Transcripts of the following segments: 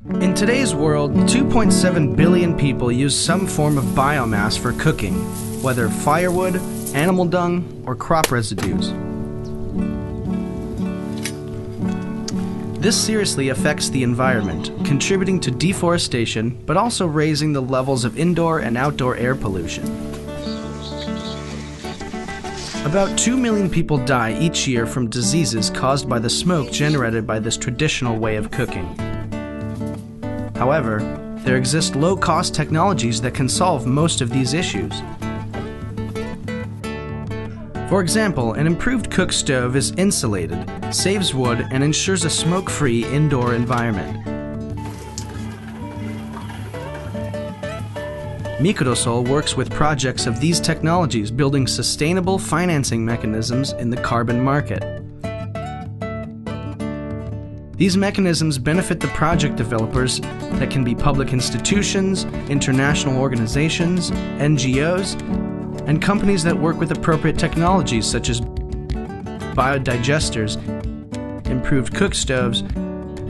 In today's world, 2.7 billion people use some form of biomass for cooking, whether firewood, animal dung, or crop residues. This seriously affects the environment, contributing to deforestation, but also raising the levels of indoor and outdoor air pollution. About 2 million people die each year from diseases caused by the smoke generated by this traditional way of cooking. However, there exist low-cost technologies that can solve most of these issues. For example, an improved cook stove is insulated, saves wood, and ensures a smoke-free indoor environment. Microsol works with projects of these technologies, building sustainable financing mechanisms in the carbon market. These mechanisms benefit the project developers that can be public institutions, international organizations, NGOs, and companies that work with appropriate technologies such as biodigesters, improved cook stoves,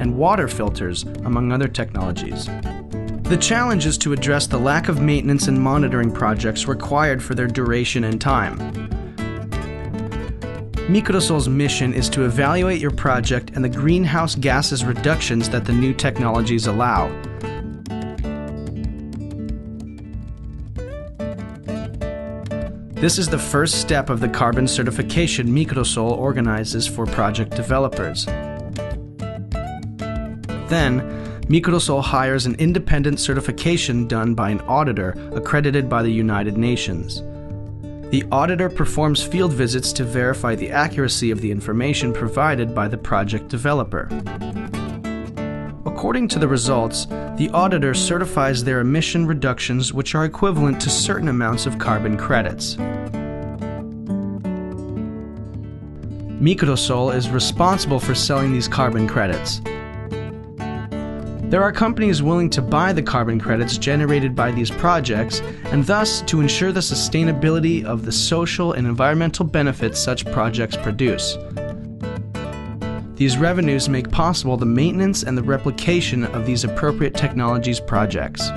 and water filters, among other technologies. The challenge is to address the lack of maintenance and monitoring projects required for their duration and time. Microsol's mission is to evaluate your project and the greenhouse gases reductions that the new technologies allow. This is the first step of the carbon certification Microsol organizes for project developers. Then, Microsol hires an independent certification done by an auditor accredited by the United Nations. The auditor performs field visits to verify the accuracy of the information provided by the project developer. According to the results, the auditor certifies their emission reductions, which are equivalent to certain amounts of carbon credits. Microsol is responsible for selling these carbon credits. There are companies willing to buy the carbon credits generated by these projects, and thus to ensure the sustainability of the social and environmental benefits such projects produce. These revenues make possible the maintenance and the replication of these appropriate technologies projects.